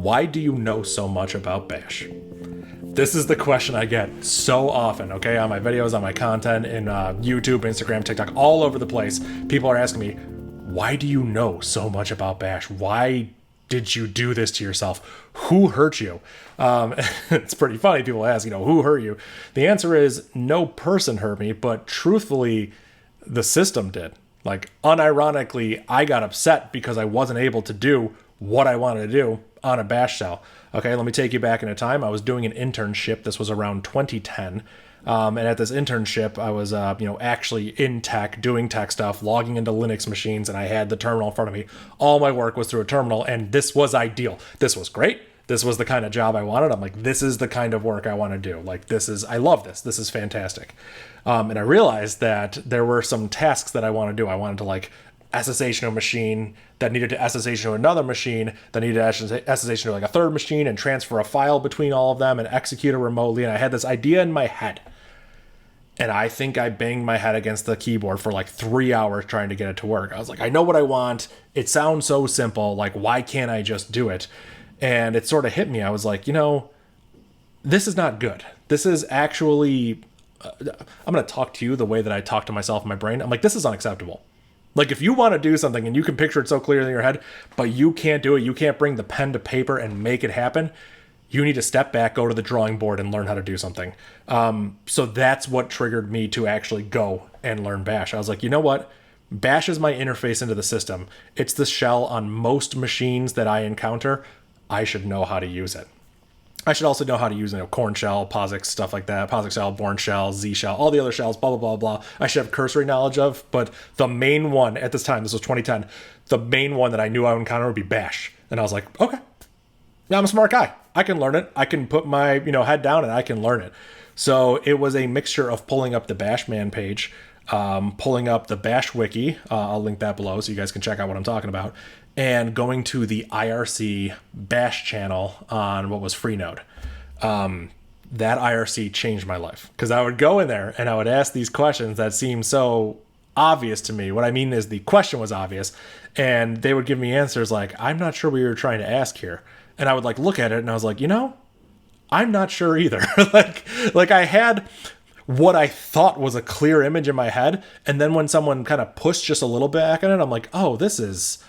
why do you know so much about Bash? This is the question I get so often, okay? On my videos, on my content, in YouTube, Instagram, TikTok, all over the place. People are asking me, why do you know so much about Bash? Why did you do this to yourself? Who hurt you? It's pretty funny. People ask, who hurt you? The answer is no person hurt me, but truthfully, the system did. Like, unironically, I got upset because I wasn't able to do what I wanted to do on a Bash cell. Okay, let me take you back in a time. I was doing an internship. This was around 2010. And at this internship, I was, actually in tech, doing tech stuff, logging into Linux machines, and I had the terminal in front of me. All my work was through a terminal, and this was ideal. This was great. This was the kind of job I wanted. I'm like, this is the kind of work I want to do. Like, I love this. This is fantastic. And I realized that there were some tasks that I want to do. I wanted to, SSH to a machine that needed to SSH to another machine that needed to SSH to a third machine and transfer a file between all of them and execute it remotely. And I had this idea in my head. And I think I banged my head against the keyboard for 3 hours trying to get it to work. I was like, I know what I want. It sounds so simple. Why can't I just do it? And it sort of hit me. I was like, this is not good. This is actually, I'm going to talk to you the way that I talk to myself in my brain. I'm like, this is unacceptable. If you want to do something and you can picture it so clearly in your head, but you can't do it, you can't bring the pen to paper and make it happen, you need to step back, go to the drawing board, and learn how to do something. So that's what triggered me to actually go and learn Bash. I was like, you know what? Bash is my interface into the system. It's the shell on most machines that I encounter. I should know how to use it. I should also know how to use, Corn shell, POSIX, stuff like that. POSIX shell, Bourne shell, Z shell, all the other shells, blah, blah, blah, blah. I should have cursory knowledge of, but the main one at this time, this was 2010, the main one that I knew I would encounter would be Bash. And I was like, okay, yeah, I'm a smart guy. I can learn it. I can put my, head down and I can learn it. So it was a mixture of pulling up the Bashman page, pulling up the Bash wiki. I'll link that below so you guys can check out what I'm talking about. And going to the IRC Bash channel on what was Freenode. That IRC changed my life because I would go in there and I would ask these questions that seemed so obvious to me. What I mean is the question was obvious, and they would give me answers like, I'm not sure what you're trying to ask here. And I would look at it and I was like, I'm not sure either. I had what I thought was a clear image in my head. And then when someone kind of pushed just a little back on it, I'm like, oh, this is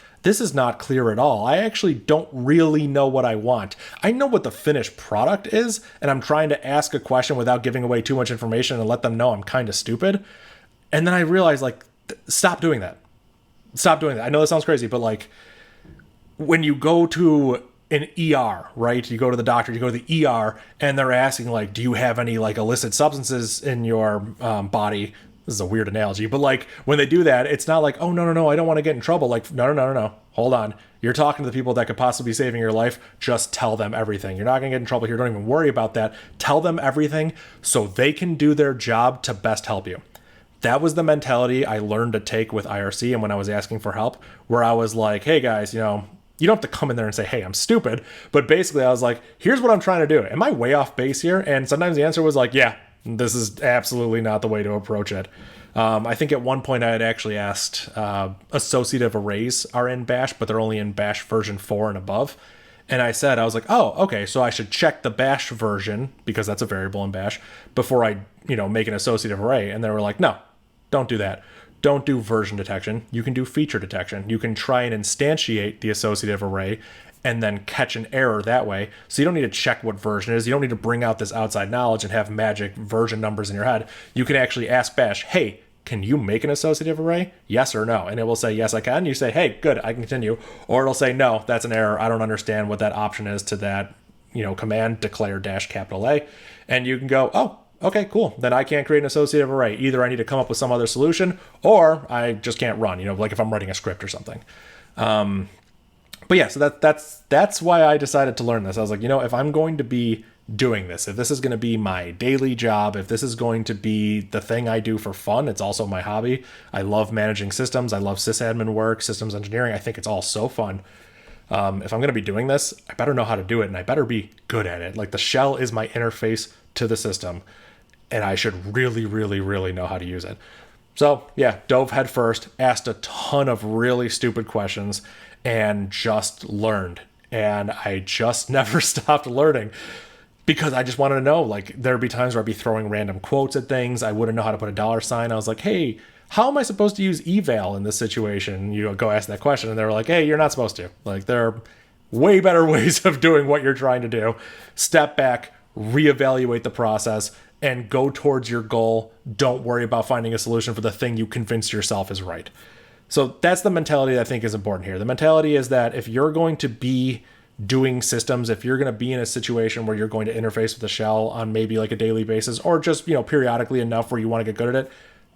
not clear at all. I actually don't really know what I want. I know what the finished product is, and I'm trying to ask a question without giving away too much information and let them know I'm kind of stupid. And then I realized, stop doing that. Stop doing that. I know that sounds crazy, but when you go to an ER, right? You go to the doctor, you go to the ER, and they're asking, do you have any, illicit substances in your body? This is a weird analogy, but when they do that, it's not oh, no, I don't want to get in trouble. No. Hold on. You're talking to the people that could possibly be saving your life. Just tell them everything. You're not going to get in trouble here. Don't even worry about that. Tell them everything so they can do their job to best help you. That was the mentality I learned to take with IRC. And when I was asking for help, where I was like, hey guys, you don't have to come in there and say, hey, I'm stupid. But basically I was like, here's what I'm trying to do. Am I way off base here? And sometimes the answer was yeah, this is absolutely not the way to approach it. I think at one point I had actually asked associative arrays are in Bash, but they're only in Bash version 4 and above. And I was like, oh, okay, so I should check the Bash version, because that's a variable in Bash, before I, make an associative array. And they were like, no, don't do that. Don't do version detection. You can do feature detection. You can try and instantiate the associative array and then catch an error that way. So you don't need to check what version it is. You don't need to bring out this outside knowledge and have magic version numbers in your head. You can actually ask Bash, hey, can you make an associative array? Yes or no? And it will say, yes, I can. You say, hey, good, I can continue. Or it'll say, no, that's an error. I don't understand what that option is to that, command, declare -A. And you can go, oh, okay, cool. Then I can't create an associative array. Either I need to come up with some other solution, or I just can't run, if I'm writing a script or something. But yeah, so that's why I decided to learn this. I was like, if I'm going to be doing this, if this is going to be my daily job, if this is going to be the thing I do for fun, it's also my hobby. I love managing systems. I love sysadmin work, systems engineering. I think it's all so fun. If I'm going to be doing this, I better know how to do it, and I better be good at it. The shell is my interface to the system, and I should really, really, really know how to use it. So yeah, dove head first, asked a ton of really stupid questions, and just learned. And I just never stopped learning because I just wanted to know. Like, there'd be times where I'd be throwing random quotes at things. I wouldn't know how to put a dollar sign. I was like, hey, how am I supposed to use eval in this situation? You go ask that question, and they were like, hey, you're not supposed to. Like, there are way better ways of doing what you're trying to do. Step back, reevaluate the process, and go towards your goal. Don't worry about finding a solution for the thing you convinced yourself is right. So that's the mentality that I think is important here. The mentality is that if you're going to be doing systems, if you're going to be in a situation where you're going to interface with the shell on maybe like a daily basis, or just, periodically enough where you want to get good at it,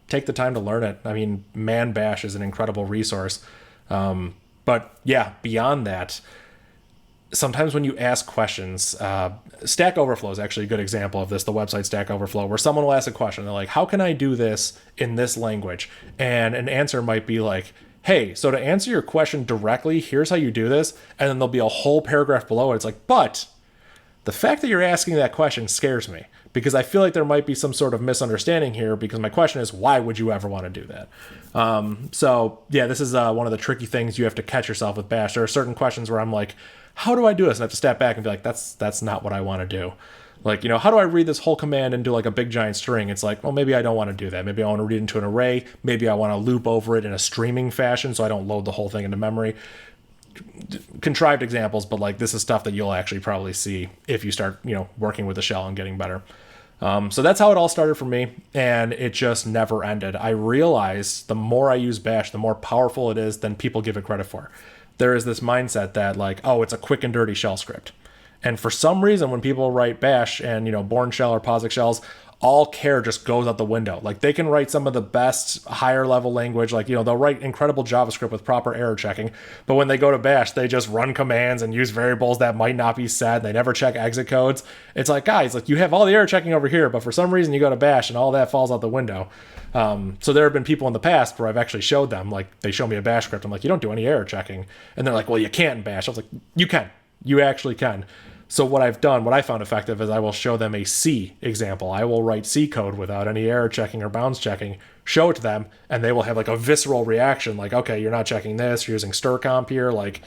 take the time to learn it. I mean, man bash is an incredible resource. But yeah, beyond that, sometimes when you ask questions, Stack Overflow is actually a good example of this, the website Stack Overflow, where someone will ask a question. They're like, how can I do this in this language? And an answer might be like, hey, so to answer your question directly, here's how you do this. And then there'll be a whole paragraph below it. It's like, but the fact that you're asking that question scares me, because I feel like there might be some sort of misunderstanding here, because my question is, why would you ever want to do that? So yeah, this is one of the tricky things you have to catch yourself with Bash. There are certain questions where I'm like, how do I do this? And I have to step back and be like, that's not what I want to do. Like, how do I read this whole command into like a big giant string? It's like, well, maybe I don't want to do that. Maybe I want to read into an array. Maybe I want to loop over it in a streaming fashion so I don't load the whole thing into memory. Contrived examples, but like, this is stuff that you'll actually probably see if you start, working with the shell and getting better. So that's how it all started for me, and it just never ended. I realized the more I use Bash, the more powerful it is than people give it credit for. There is this mindset that like, oh, it's a quick and dirty shell script. And for some reason, when people write Bash and, Bourne shell or POSIX shells, all care just goes out the window. Like, they can write some of the best higher level language. Like, they'll write incredible JavaScript with proper error checking. But when they go to Bash, they just run commands and use variables that might not be set. They never check exit codes. It's like, guys, like, you have all the error checking over here, but for some reason you go to Bash and all that falls out the window. So there have been people in the past where I've actually showed them, like, they show me a Bash script. I'm like, you don't do any error checking. And they're like, well, you can't in Bash. I was like, you can. You actually can. So what I've done, what I found effective, is I will show them a C example. I will write C code without any error checking or bounds checking, show it to them, and they will have like a visceral reaction. Like, okay, you're not checking this, you're using strcmp here. Like,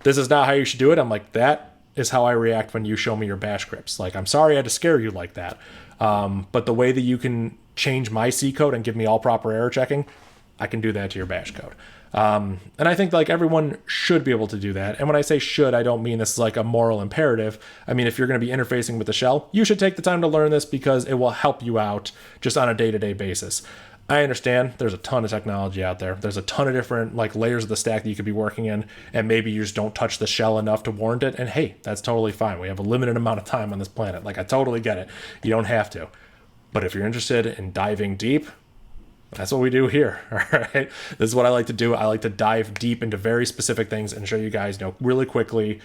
this is not how you should do it. I'm like, that is how I react when you show me your Bash scripts. Like, I'm sorry I had to scare you like that. But the way that you can change my C code and give me all proper error checking, I can do that to your Bash code. And I think like everyone should be able to do that. And when I say should, I don't mean this is like a moral imperative. I mean, if you're going to be interfacing with the shell, you should take the time to learn this because it will help you out just on a day-to-day basis. I understand there's a ton of technology out there. There's a ton of different like layers of the stack that you could be working in, and maybe you just don't touch the shell enough to warrant it. And hey, that's totally fine. We have a limited amount of time on this planet. Like, I totally get it. You don't have to. But if you're interested in diving deep, that's what we do here. All right. This is what I like to do. I like to dive deep into very specific things and show you guys, really quickly,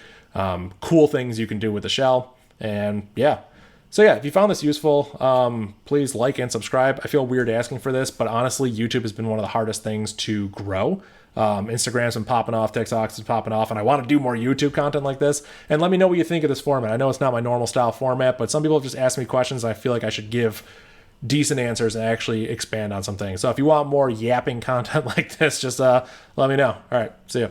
cool things you can do with the shell. And yeah. So yeah, if you found this useful, please like and subscribe. I feel weird asking for this, but honestly, YouTube has been one of the hardest things to grow. Instagram's been popping off, TikTok's been popping off, and I want to do more YouTube content like this. And let me know what you think of this format. I know it's not my normal style format, but some people have just asked me questions, and I feel like I should give decent answers and actually expand on some things. So if you want more yapping content like this, just let me know. All right, see ya.